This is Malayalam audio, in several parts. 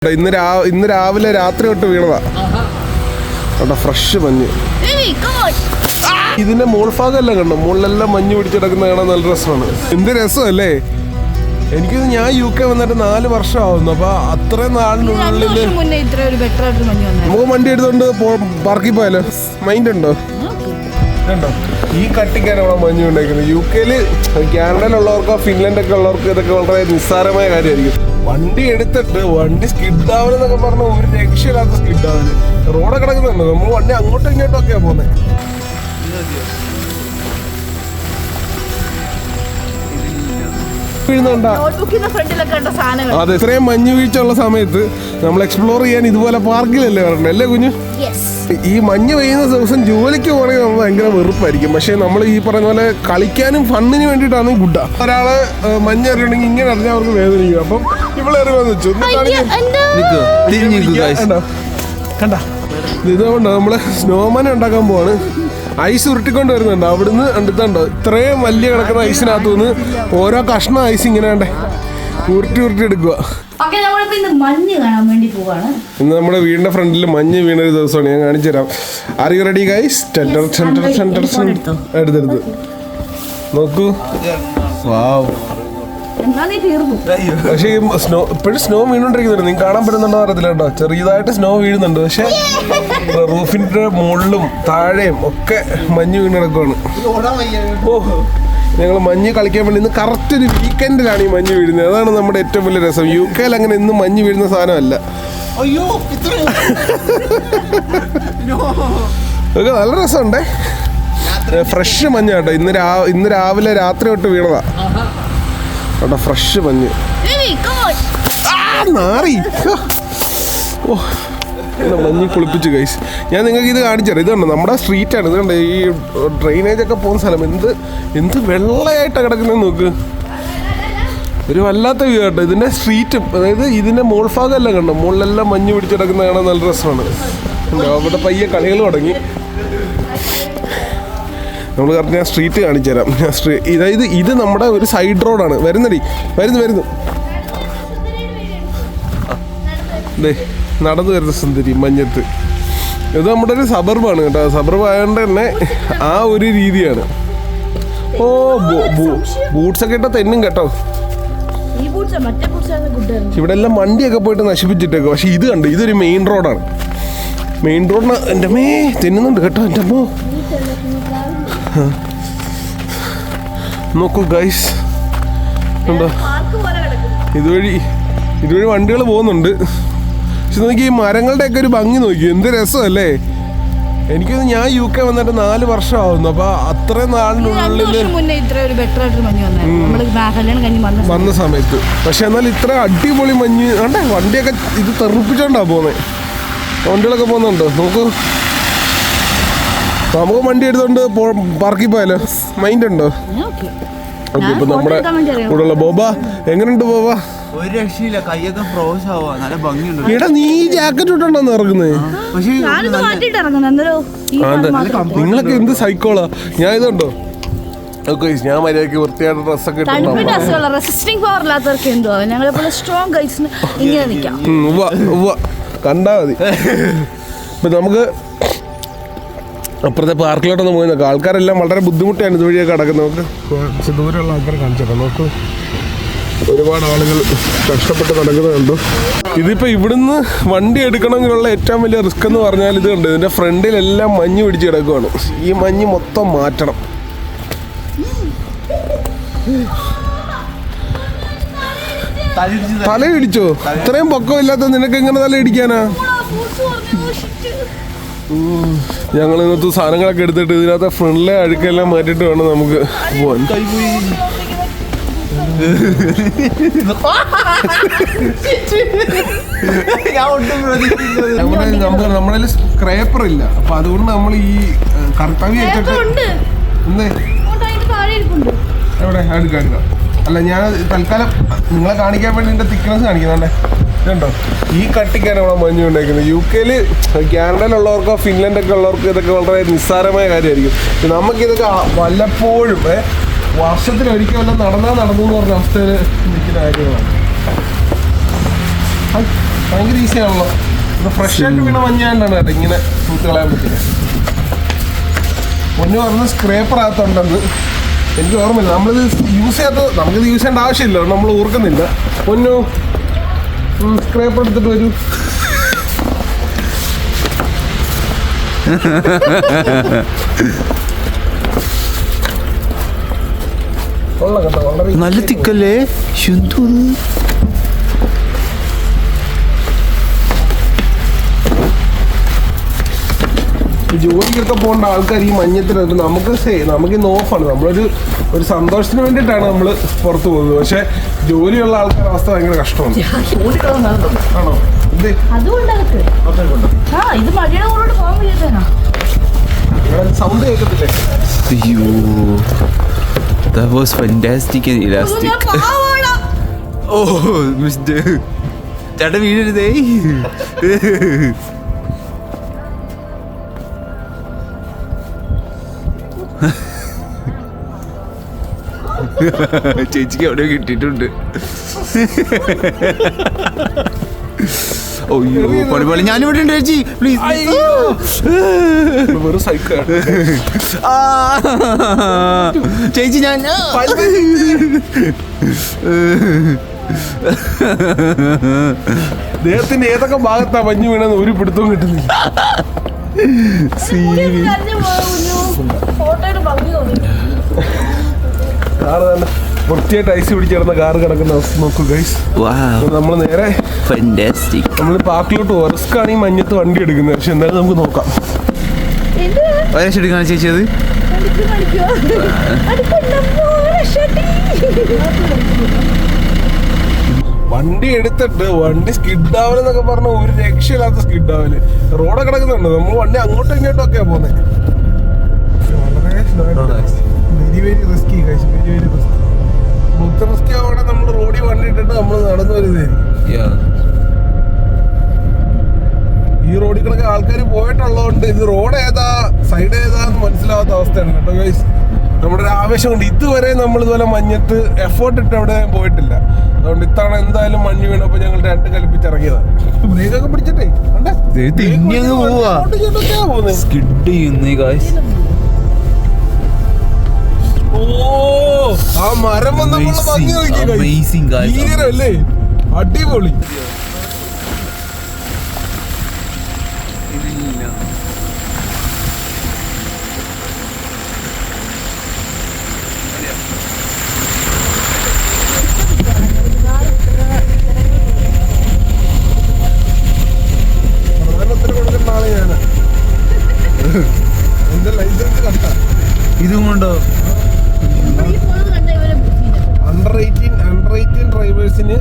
ഇന്ന് രാവിലെ രാത്രി തൊട്ട് വീണതാ അവിടെ ഫ്രഷ് മഞ്ഞ്. ഇതിന്റെ മോൾഭാഗമെല്ലാം കണ്ടോ, മുകളിലെല്ലാം മഞ്ഞ് പിടിച്ചെടുക്കുന്ന കാണാൻ നല്ല രസമാണ്. എന്ത് രസമല്ലേ. എനിക്കിത് ഞാൻ UK വന്നിട്ട് 4 വർഷമാവുന്നു. അപ്പൊ അത്രയും നാളിനുള്ളിൽ നമുക്ക് വണ്ടി എടുത്തോണ്ട് പാർക്കിൽ പോയാലോ? മൈൻഡ് ഉണ്ടോ? ഈ കട്ടിക്കാണ് അവിടെ മഞ്ഞ് ഉണ്ടാക്കുന്നത്. UK കാനഡയിലുള്ളവർക്കോ ഫിൻലൻഡൊക്കെ ഉള്ളവർക്ക് ഇതൊക്കെ വളരെ നിസ്സാരമായ കാര്യമായിരിക്കും. വണ്ടി എടുത്തിട്ട് വണ്ടി സ്കിഡാവലെന്നൊക്കെ പറഞ്ഞ ഒരു രക്ഷയില്ലാത്ത സ്കിഡാവല്. റോഡൊക്കെ കിടക്കുന്നുണ്ട്, നമ്മൾ വണ്ടി അങ്ങോട്ടും ഇങ്ങോട്ടും ഒക്കെയാ പോകുന്നത്. അതെ, ഇത്രയും മഞ്ഞ് വീഴ്ച ഉള്ള സമയത്ത് നമ്മൾ എക്സ്പ്ലോർ ചെയ്യാൻ ഇതുപോലെ പാർക്കിലല്ലേ വരണ്ടേ, അല്ലേ കുഞ്ഞു? ഈ മഞ്ഞ് പെയ്യുന്ന ദിവസം ജോലിക്ക് പോകണമെങ്കിൽ നമ്മൾ ഭയങ്കര വെറുപ്പായിരിക്കും. പക്ഷെ നമ്മൾ ഈ പറഞ്ഞ പോലെ കളിക്കാനും ഫണ്ണിന് വേണ്ടിയിട്ടാണ് ഗുഡാ. ഒരാള് മഞ്ഞ് എറിയണമെങ്കിൽ ഇങ്ങനെ അറിഞ്ഞാൽ അവർക്ക് വേദനിക്കും. അപ്പം ഇവിടെ എറിയാന്ന് വെച്ചു കണ്ട. ഇതുകൊണ്ട് നമ്മള് സ്നോമാൻ ഉണ്ടാക്കാൻ പോവാണ്. ഐസ് ഉരുട്ടിക്കൊണ്ട് വരുന്നുണ്ട് അവിടുന്ന്. കണ്ടിട്ടുണ്ടോ ഇത്രയും വലിയ കിടക്കുന്ന ഐസിനകത്തു നിന്ന് ഓരോ കഷ്ണം ഐസ് ഇങ്ങനെ വേണ്ടേ ഉരുട്ടി എടുക്കുക. ഇന്ന് നമ്മുടെ വീടിന്റെ ഫ്രണ്ടിൽ മഞ്ഞ് വീണൊരു ദിവസമാണ്. ഞാൻ കാണിച്ചു തരാം. Are you ready guys? എടുത്തെടുത്ത് നോക്കൂ. വാവ്. പക്ഷേ ഈ ഇപ്പോഴും സ്നോ വീണോണ്ടിരിക്കുന്നുണ്ട്. നിങ്ങൾക്ക് കാണാൻ പറ്റുന്നുണ്ടോ അറിയത്തില്ല കേട്ടോ. ചെറിയതായിട്ട് സ്നോ വീഴുന്നുണ്ട്. പക്ഷെ റൂഫിന്റെ മുകളിലും താഴെയും ഒക്കെ മഞ്ഞ് വീണ് കിടക്കുവാണ്. ഓ, ഞങ്ങൾ മഞ്ഞ് കളിക്കാൻ വേണ്ടി ഇന്ന് കറക്റ്റ് ഒരു വീക്കെൻഡിലാണ് ഈ മഞ്ഞ് വീഴുന്നത്. അതാണ് നമ്മുടെ ഏറ്റവും വലിയ രസം. UK അങ്ങനെ ഇന്നും മഞ്ഞ് വീഴുന്ന സാധനമല്ല. ഇതൊക്കെ നല്ല രസമുണ്ടേ. ഫ്രഷ് മഞ്ഞ കേട്ടോ. ഇന്ന് രാവിലെ രാത്രി തൊട്ട് വീണതാ അവിടെ ഫ്രഷ് മഞ്ഞ്. നാറി. ഓ, മഞ്ഞ് കുളിപ്പിച്ചു ഗൈസ്. ഞാൻ നിങ്ങൾക്ക് ഇത് കാണിച്ചുതരാം. ഇതുണ്ട് നമ്മുടെ സ്ട്രീറ്റാണ്. ഇതുണ്ട് ഈ ഡ്രെയിനേജ് ഒക്കെ പോകുന്ന സ്ഥലം. എന്ത് വെള്ളയായിട്ടാണ് കിടക്കുന്നത് നോക്ക്. ഒരു വല്ലാത്ത വ്യൂ കേട്ടോ ഇതിൻ്റെ സ്ട്രീറ്റും. അതായത് ഇതിൻ്റെ മോൾഭാഗമെല്ലാം കണ്ടോ, മുകളിലെല്ലാം മഞ്ഞ് പിടിച്ചെടുക്കുന്ന കാണാൻ നല്ല രസമാണ്. അവിടെ പയ്യെ കളികൾ തുടങ്ങി. നമ്മൾ കറക്റ്റ് ഞാൻ സ്ട്രീറ്റ് കാണിച്ചു തരാം. അതായത് ഇത് നമ്മുടെ ഒരു സൈഡ് റോഡാണ്. വരുന്നു ദേ നടന്നു വരുന്ന സുന്ദരി മഞ്ഞത്ത്. ഇത് നമ്മുടെ ഒരു സബർബാണ് കേട്ടോ. സബർബ് ആയതുകൊണ്ട് തന്നെ ആ ഒരു രീതിയാണ്. ഓ, ബൂട്ട്സൊക്കെ ഇട്ടാൽ തെന്നും കേട്ടോ. ഇവിടെ എല്ലാം വണ്ടിയൊക്കെ പോയിട്ട് നശിപ്പിച്ചിട്ടേക്കോ. പക്ഷെ ഇത് കണ്ടു, ഇതൊരു മെയിൻ റോഡാണ്. മെയിൻ റോഡിന് എൻ്റെ അമ്മേ തെന്നുന്നുണ്ട് കേട്ടോ. എൻ്റെ അമ്മോ നോക്കൂ ഗൈസ്, ഉണ്ടോ? ഇതുവഴി വണ്ടികൾ പോകുന്നുണ്ട്. പക്ഷെ നോക്കി ഈ മരങ്ങളുടെയൊക്കെ ഒരു ഭംഗി നോക്കി, എന്ത് രസമല്ലേ. എനിക്കൊന്ന് ഞാൻ UK വന്നിട്ട് 4 വർഷമാവുന്നു. അപ്പൊ അത്രയും നാളിനുള്ളിൽ വന്ന സമയത്ത്. പക്ഷെ എന്നാൽ ഇത്ര അടിപൊളി മഞ്ഞ് കണ്ടേ. വണ്ടിയൊക്കെ ഇത് തെറിപ്പിച്ചോണ്ടാ പോകുന്നത്. വണ്ടികളൊക്കെ പോകുന്നുണ്ടോ നോക്കൂ. നമുക്ക് വണ്ടി എടുത്തോണ്ട് പാർക്കിൽ പോയാലോ? മൈൻഡ് ഉണ്ടോ? ഓക്കെ. ഇപ്പൊ നമ്മുടെ കൂടെയുള്ള ബോബ എങ്ങനെയുണ്ട് ബോബ? ഒരു രക്ഷയില്ല, കൈയൊക്കെ ഫ്രോസ് ആവാ. നല്ല ഭംഗിയുണ്ട്. എടാ നീ ജാക്കറ്റ് ഇട്ടോണ്ടാന്ന് ഇറങ്ങുന്നത്? നിങ്ങളൊക്കെ എന്ത് സൈക്കോളാ. ഞാൻ ഇതുണ്ടോ ഞാൻ മര്യാദക്ക് വൃത്തിയായിട്ട് ഡ്രസ്സൊക്കെ കണ്ടാ മതി. ഇപ്പൊ നമുക്ക് അപ്പുറത്തെ പാർക്കിലോട്ടൊന്നും പോയി നോക്കാം. ആൾക്കാരെല്ലാം വളരെ ബുദ്ധിമുട്ടാണ് ഇതുവഴിയൊക്കെ കിടക്കുന്നത്. നമുക്ക് കുറച്ച് ദൂരമുള്ള ആൾക്കാരെ കാണിച്ചേക്കാം. നോക്കൂ, ഒരുപാട് ആളുകൾ കഷ്ടപ്പെട്ട് നടക്കുന്നത് കണ്ടു. ഇതിപ്പോൾ ഇവിടുന്ന് വണ്ടി എടുക്കണമെങ്കിലുള്ള ഏറ്റവും വലിയ റിസ്ക് എന്ന് പറഞ്ഞാൽ ഇത് കണ്ടു. ഇതിൻ്റെ ഫ്രണ്ടിലെല്ലാം മഞ്ഞ് പിടിച്ച് കിടക്കുവാണ്. ഈ മഞ്ഞ് മൊത്തം മാറ്റണം. തല ഇടിച്ചോ? ഇത്രയും പൊക്കമില്ലാത്ത നിനക്ക് എങ്ങനെ തല ഇടിക്കാനാ? ഞങ്ങൾ ഇന്നത്തെ സാധനങ്ങളൊക്കെ എടുത്തിട്ട് ഇതിനകത്ത് ഫ്രണ്ടിലെ അഴുക്കെല്ലാം മാറ്റിയിട്ട് വേണം നമുക്ക് പോവാൻ. നമ്മുടെ സ്ക്രേപ്പർ ഇല്ല. അപ്പൊ അതുകൊണ്ട് നമ്മൾ ഈ കർത്തവ്യം വെച്ചിട്ട് എവിടെ അടുക്കാം. അല്ല, ഞാൻ തൽക്കാലം നിങ്ങളെ കാണിക്കാൻ വേണ്ടി ഇതിന്റെ തിക്നെസ് കാണിക്കുന്നുണ്ടേ. ഇതുണ്ടോ ഈ കട്ടിക്കാണ് ഇവിടെ മഞ്ഞ് ഉണ്ടാക്കുന്നത്. UK കാനഡയിലുള്ളവർക്കോ ഫിൻലൻഡൊക്കെ ഉള്ളവർക്ക് ഇതൊക്കെ വളരെ നിസ്സാരമായ കാര്യമായിരിക്കും. നമുക്കിതൊക്കെ വല്ലപ്പോഴും വർഷത്തിലൊരിക്കലും നടന്നു എന്ന് പറഞ്ഞ അവസ്ഥയിൽ നിൽക്കുന്ന കാര്യങ്ങളാണ്. ഭയങ്കര ഈസി ആണല്ലോ. ഇത് ഫ്രഷ് ആയിട്ട് വീണ മഞ്ഞാണ്ടാണ് കേട്ടോ ഇങ്ങനെ തൂത്ത് കളയാൻ പറ്റില്ല. പൊന്നു പറഞ്ഞ് സ്ക്രേപ്പറാകത്തുണ്ടെന്ന് എനിക്ക് ഓർമ്മയില്ല. നമ്മളിത് യൂസ് ചെയ്യാത്ത, നമുക്കിത് യൂസ് ചെയ്യേണ്ട ആവശ്യമില്ല, നമ്മൾ ഓർക്കുന്നില്ല. പൊന്നു സ്ക്രേപ്പർ എടുത്തിട്ട് വരൂ. കൊള്ളാം കേട്ടോ, വളരെ നല്ല തിക്കല്ലേ. ജോലിക്കൊക്കെ പോകേണ്ട ആൾക്കാർ ഈ മഞ്ഞത്തിനകത്ത് നമുക്ക് ഇന്ന് ഓഫാണ്. ഒരു സന്തോഷത്തിന് വേണ്ടിയിട്ടാണ് നമ്മൾ പുറത്ത് പോകുന്നത്. പക്ഷെ ജോലിയുള്ള ആൾക്കാരുടെ അവസ്ഥ ഭയങ്കര കഷ്ടമാണ്. ആണോ? സൗണ്ട് കേൾക്കത്തില്ലേ? അയ്യോ, that was fantastic and elastic. Oh, Mr. ചേട്ടാ വീഴരുതേ. ചേച്ചിക്ക് അവിടെ കിട്ടിയിട്ടുണ്ട്. അയ്യോ പണി ഞാനിവിടെ ഉണ്ട് ചേച്ചി, പ്ലീസ്. വെറും സൈക്കിൾ ചേച്ചി ഞാൻ ദേഹത്തിന്റെ ഏതൊക്കെ ഭാഗത്താ മഞ്ഞ് വീണെന്ന് ഒരു പിടുത്തവും കിട്ടുന്നില്ല. കാറ് തന്നെ വൃത്തിയായിട്ട് ഐസ് പിടിച്ചിരുന്ന കാറ് കിടക്കുന്ന അവസ്ഥ നോക്കൂ ഗൈസ്. നമ്മൾ നേരെ നമ്മൾ പാർക്കിലോട്ട് പോകും. റിസ്ക് ആണ് ഈ മഞ്ഞത്ത് വണ്ടി എടുക്കുന്നത്. പക്ഷെ എന്തായാലും നമുക്ക് നോക്കാം. എടുക്കാണ് ചേച്ചി അത്. വണ്ടി എടുത്തിട്ട് വണ്ടി സ്കിഡാവലെന്നൊക്കെ പറഞ്ഞ ഒരു രക്ഷയില്ലാത്ത സ്കിഡാവല്. റോഡ് കിടക്കുന്നുണ്ട്, നമ്മൾ വണ്ടി അങ്ങോട്ടും ഇങ്ങോട്ടും ഒക്കെയാ പോകുന്നത്. Very very risky guys, very very risky. മൊത്തം റിസ്കി ആവണേ നമ്മൾ റോഡിൽ വണ്ടി ഇട്ടിട്ട് നമ്മൾ നടന്നു വരുന്നതായിരിക്കും. ഈ റോഡിൽ കിടക്കെ ആൾക്കാർ പോയിട്ടുള്ളതുകൊണ്ട് ഇത് റോഡ് ഏതാ സൈഡ് ഏതാന്ന് മനസ്സിലാവാത്ത അവസ്ഥയാണ് കേട്ടോ ഗൈസ്. നമ്മുടെ ഒരു ആവേശം കൊണ്ട് ഇതുവരെ നമ്മൾ ഇതുപോലെ മഞ്ഞത്ത് എഫേർട്ട് ഇട്ട് എവിടെ പോയിട്ടില്ല. അതുകൊണ്ട് ഇത്തവണ എന്തായാലും മഞ്ഞ് വീണപ്പോൾ ഞങ്ങൾ 2 കൽപ്പിച്ചിറങ്ങിയതാണ്. ബ്രേക്കൊക്കെ പിടിച്ചിട്ടേ ഓ ആ മരം വന്നപ്പോൾ ഭംഗി നോക്കിയല്ലേ, അടിപൊളി. എന്റെ ലൈസൻസ് കണ്ട ഇതും കൊണ്ടോ അണ്ടർ 18 ഡ്രൈവേഴ്സിന്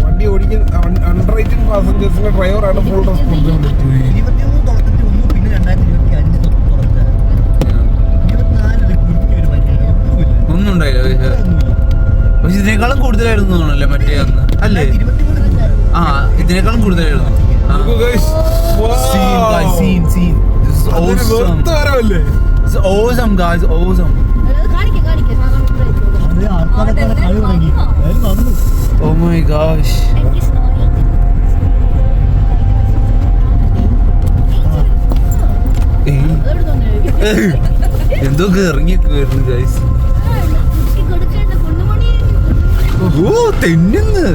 വണ്ടി ഓടിക്കുന്ന അണ്ടർ 18 പാസഞ്ചേഴ്സിന്റെ ഡ്രൈവറാണ് ഫുൾ റെസ്പോൺസിബിലിറ്റി. ഒന്നും ഉണ്ടായില്ല. പക്ഷെ ഇതിനേക്കാളും കൂടുതലായിരുന്നു തോന്നണല്ലേ മറ്റേ അന്ന് അല്ലേ? ആ ഇതിനേക്കാളും കൂടുതലായിരുന്നു. Awesome guys, awesome. Oh my gosh. എന്തൊക്കെ ഇറങ്ങിയൊക്കെ ഗൈസ്. ഓ തെന്നുന്ന്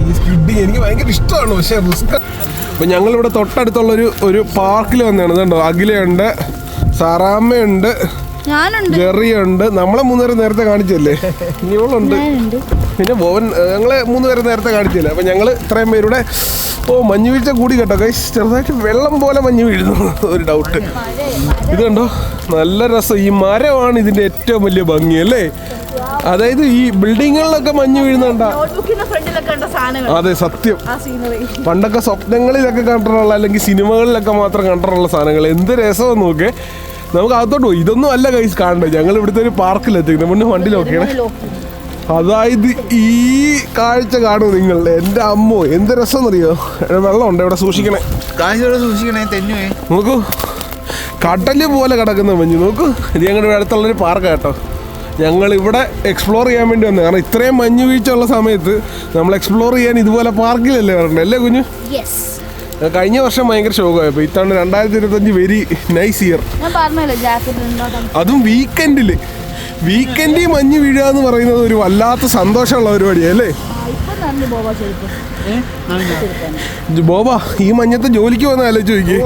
ഈ സ്കിഡിങ് എനിക്ക് ഭയങ്കര ഇഷ്ടമാണ്. പക്ഷെ റിസ്ക്. അപ്പൊ ഞങ്ങളിവിടെ തൊട്ടടുത്തുള്ള ഒരു പാർക്കിൽ വന്നതാണ്. ഇതുണ്ടോ, അഖിലയുണ്ട്, സാറാമ്മയുണ്ട്, ജെറിയുണ്ട്. നമ്മളെ 3 പേരെ നേരത്തെ കാണിച്ചല്ലേ, ഇവളുണ്ട്, പിന്നെ ബോവൻ. ഞങ്ങളെ 3 പേരെ നേരത്തെ കാണിച്ചില്ല. അപ്പൊ ഞങ്ങൾ ഇത്രയും പേരുടെ മഞ്ഞ് വീഴ്ച കൂടി കേട്ടോ ഗൈസ്. ചെറുതായിട്ട് വെള്ളം പോലെ മഞ്ഞ് വീഴുന്നു, ഒരു ഡൗട്ട്. ഇത് കണ്ടോ, നല്ല രസം. ഈ മരമാണ് ഇതിന്റെ ഏറ്റവും വലിയ ഭംഗി അല്ലേ. അതായത് ഈ ബിൽഡിങ്ങുകളിലൊക്കെ മഞ്ഞ് വീഴുന്നുണ്ട. അതെ സത്യം. പണ്ടൊക്കെ സ്വപ്നങ്ങളിലൊക്കെ കണ്ടിട്ടുള്ള, അല്ലെങ്കിൽ സിനിമകളിലൊക്കെ മാത്രം കണ്ടിട്ടുള്ള സാധനങ്ങൾ. എന്ത് രസമെന്ന് നോക്കേ. നമുക്ക് അകത്തോട്ട് പോയി. ഇതൊന്നും അല്ല ഗൈസ് കാണണ്ടേ. ഞങ്ങൾ ഇവിടുത്തെ ഒരു പാർക്കിലെത്തിക്കുന്നത്. മുന്നേ വണ്ടി നോക്കിയണേ. അതായത് ഈ കാഴ്ച കാണും നിങ്ങൾ. എൻ്റെ അമ്മോ എന്ത് രസം എന്നറിയോ. വെള്ളമുണ്ട് ഇവിടെ, സൂക്ഷിക്കണേ. സൂക്ഷിക്കണേ, തെന്നുവേ. നോക്കൂ, കടല് പോലെ കിടക്കുന്ന മഞ്ഞ് നോക്കൂ. ഇത് ഞങ്ങളുടെ അടുത്തുള്ളൊരു പാർക്ക് കേട്ടോ. ഞങ്ങൾ ഇവിടെ എക്സ്പ്ലോർ ചെയ്യാൻ വേണ്ടി വന്നത്. കാരണം ഇത്രയും മഞ്ഞ് വീഴ്ച ഉള്ള സമയത്ത് നമ്മൾ എക്സ്പ്ലോർ ചെയ്യാൻ ഇതുപോലെ പാർക്കിലല്ലേ വരണ്ടേ അല്ലേ കുഞ്ഞു? കഴിഞ്ഞ വർഷം ഭയങ്കര ശോകമായപ്പോൾ ഇത്തവണ 2025 വെരി നൈസ് ഇയർ. അതും വീക്കെൻഡിൽ മഞ്ഞ് വീഴുക എന്ന് പറയുന്നത് ഒരു വല്ലാത്ത സന്തോഷമുള്ള പരിപാടിയാണ് അല്ലേ? ബോബ ഈ മഞ്ഞത്ത് ജോലിക്ക് വന്ന ആലോചിച്ച് നോക്കിയേ.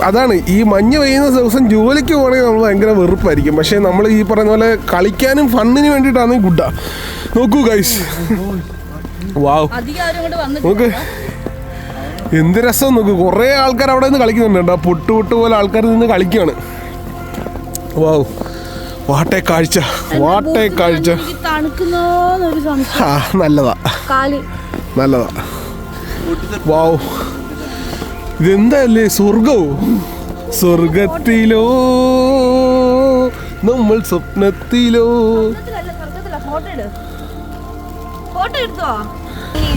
അതാണ് ഈ മഞ്ഞ് പെയ്യുന്ന ദിവസം ജോലിക്ക് പോകണമെങ്കിൽ നമ്മൾ ഭയങ്കര വെറുപ്പായിരിക്കും. പക്ഷേ നമ്മൾ ഈ പറയുന്ന പോലെ കളിക്കാനും ഫണ്ണിന് വേണ്ടിയിട്ടാണെങ്കിൽ ഗുഡാ. നോക്കൂ ഗൈസ്, വാവ്, നോക്ക് എന്ത് രസം നോക്ക്. കുറേ ആൾക്കാർ അവിടെ നിന്ന് കളിക്കുന്നുണ്ട്. പൊട്ട് പോലെ ആൾക്കാർ നിന്ന് കളിക്കുകയാണ്. വാവ്, വാട്ടേ കാഴ്ച. നല്ലതാ. വാവ്, ഇതെന്തല്ലേ സ്വർഗത്തിലോ നമ്മൾ സ്വപ്നത്തിലോ.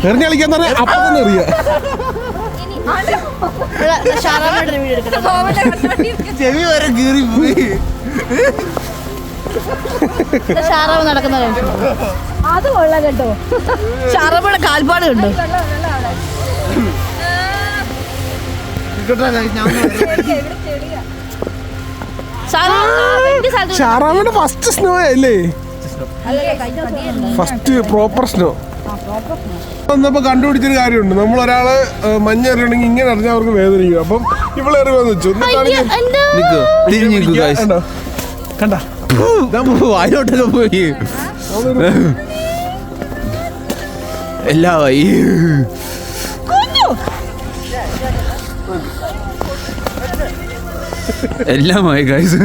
എറിഞ്ഞ് കളിക്കാൻ തന്നെ അപ്പം തന്നെ അറിയാം. ചെവി വരെ കീറിപ്പോയി. നടക്കുന്ന അത് കൊള്ളാം കേട്ടോ. ഷാറാബയുടെ കാൽപ്പാട് കണ്ടോ? ഷാറാബയുടെ ഫസ്റ്റ് സ്നോ അല്ലേ? ഫസ്റ്റ് പ്രോപ്പർ സ്നോ വന്നപ്പോ കണ്ടുപിടിച്ചൊരു കാര്യമുണ്ട്. നമ്മളൊരാള് മഞ്ഞെറിയണമെങ്കിൽ ഇങ്ങനെ അറിഞ്ഞാൽ അവർക്ക് വേദനിക്കും. അപ്പം ഇവളെറിയാന്ന് വെച്ചു. കണ്ട വായിലോട്ടൊക്കെ പോയി എല്ലാമായി. എല്ലാമായി ഗൈസ്.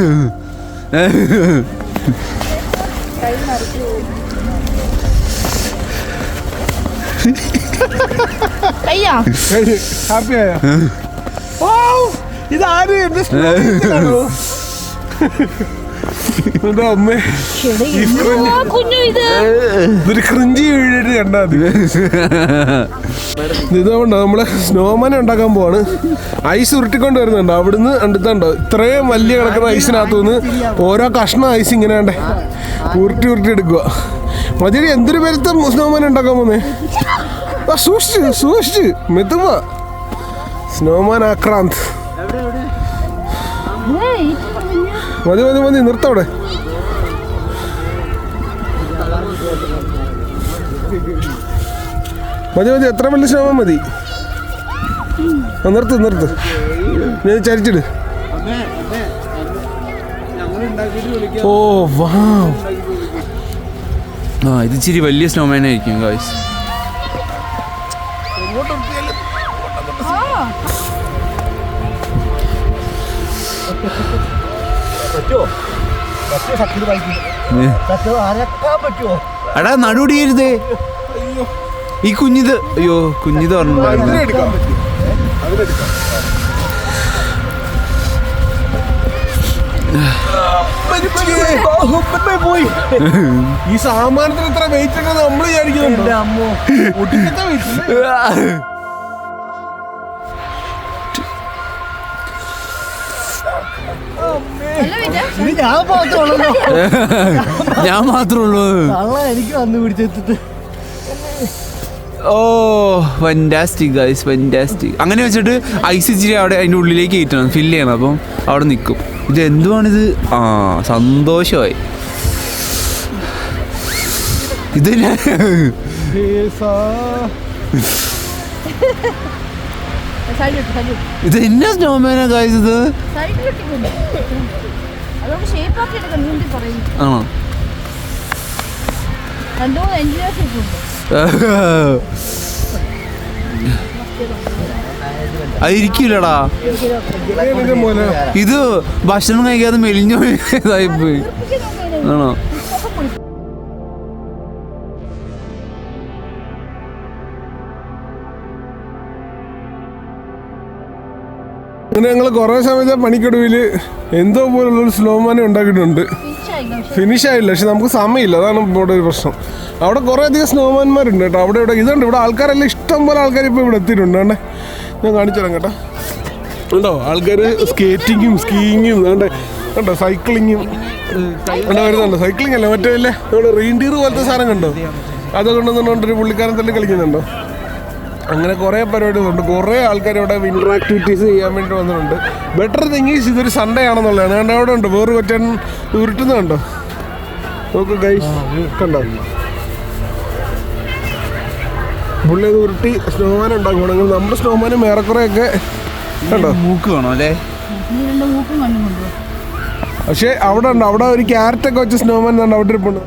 ഹാപ്പിയായ ഇതാര് എന്റെ അമ്മേ ഇതൊരു ക്രിഞ്ചി വീഴായിട്ട് കണ്ടാ മതി. ഇതുകൊണ്ട് നമ്മള് സ്നോമാനെ ഉണ്ടാക്കാൻ പോവാണ്. ഐസ് ഉരുട്ടിക്കൊണ്ട് വരുന്നുണ്ട്. അവിടുന്ന് കണ്ടിട്ടുണ്ടോ ഇത്രയും വലിയ കിടക്കുന്ന ഐസിനകത്തു നിന്ന് ഓരോ കഷ്ണം ഐസ് ഇങ്ങനെ വേണ്ടേ ഉരുട്ടി എടുക്കുക. മതി എന്തൊരു പേരത്തെ സ്നോമാൻ ഉണ്ടാക്കാൻ പോന്നേ. സൂക്ഷിച്ച് മെതുവ. സ്നോമാൻ ആക്രാന്ത്. മതി നിർത്തവിടെ. മതി എത്ര വലിയ സ്നോമാൻ മതി. നിർത്ത് ഞാൻ ചരിച്ചിട്. ഓ വാവ്, ഇത് ഇച്ചിരി വലിയ സ്നോമാൻ ആയിരിക്കും ഗൈസ്. എടാ നടുടിയരുതേ ഈ കുഞ്ഞിത്. അയ്യോ കുഞ്ഞിത് പറഞ്ഞു. ഈ സാമാനത്തിന് ഇത്ര വെയിറ്റ് ഉണ്ടെന്ന് നമ്മൾ വിചാരിക്കുന്നുണ്ട്. ഞാൻ മാത്രമുള്ളൂ. എനിക്ക് വന്ന് പിടിച്ചെത്തിട്ട്. ഓ ഫാന്റാസ്റ്റിക് ഗൈസ്, ഫാന്റാസ്റ്റിക്. അങ്ങനെ വെച്ചിട്ട് ഐസ് ഇച്ചിരി അവിടെ അതിൻ്റെ ഉള്ളിലേക്ക് കയറ്റണം, ഫില്ല് ചെയ്യണം. അപ്പം അവിടെ നിൽക്കും. ഇത് എന്തുവാണിത്? സന്തോഷമായി. ഇത് ഇത് എന്നാ സ്നോമാനാ ഗൈസ്? ഇത് ആണോ? അതിരിക്കില്ലടാ. ഇത് ഭക്ഷണം കഴിക്കാതെ മെലിഞ്ഞു ഇതായിപ്പോയി. ആണോ? അങ്ങനെ ഞങ്ങൾ കുറേ സമയത്തെ പണിക്കൊടുവിൽ എന്തോ പോലുള്ളൊരു സ്ലോമാനെ ഉണ്ടാക്കിയിട്ടുണ്ട്. ഫിനിഷ് ആയില്ല, പക്ഷെ നമുക്ക് സമയമില്ല. അതാണ് ഇവിടെ ഒരു പ്രശ്നം. അവിടെ കുറേ അധികം സ്നോമാന്മാരുണ്ട് കേട്ടോ. ഇവിടെ ഇതുണ്ട്. ഇവിടെ ആൾക്കാരെല്ലാം ഇഷ്ടം പോലെ ആൾക്കാർ ഇപ്പോൾ ഇവിടെ എത്തിയിട്ടുണ്ട്. വേണ്ടേ ഞാൻ കാണിച്ചു തരാം കേട്ടോ. ഉണ്ടോ ആൾക്കാർ സ്കേറ്റിങ്ങും സ്കീയിങ്ങും വേണ്ടേ കണ്ടോ സൈക്ലിങ്ങും അവിടെ വരുന്നുണ്ട്. സൈക്ലിംഗ് അല്ല മറ്റേ അല്ലേ നമ്മുടെ റീൻഡീർ പോലത്തെ സാധനം കണ്ടോ, അത് കൊണ്ടുവന്നുകൊണ്ടൊരു പുള്ളിക്കാരൻ തന്നെ കളിക്കുന്നുണ്ടോ. അങ്ങനെ കുറേ പരിപാടികളുണ്ട്. കുറേ ആൾക്കാർ ഇവിടെ വിൻ്റർ ആക്ടിവിറ്റീസ് ചെയ്യാൻ വേണ്ടി വന്നിട്ടുണ്ട്. ബെറ്റർ തിങ്കീസ് ഇതൊരു സൺഡേ ആണെന്നുള്ളതാണ്. കാരണം അവിടെ ഉണ്ട് വേറെ കൊറ്റൻ ഉരുട്ടുന്നുണ്ടോ, നോക്ക് ഗൈസ് കണ്ടോ. പുള്ളി അത് ഉരുട്ടി സ്നോമാൻ ഉണ്ടാക്കുവാണെങ്കിൽ നമ്മുടെ സ്നോമാനും ഏറെക്കുറെയൊക്കെ കണ്ടോ. മൂക്ക് വേണോ അല്ലേ? മൂക്കും കണ്ണും കൊണ്ടുപോകും. പക്ഷേ അവിടെ ഉണ്ട്, അവിടെ ഒരു ക്യാരറ്റൊക്കെ വെച്ച് സ്നോമാൻ അവിടെ ഇരിപ്പുണ്ട്.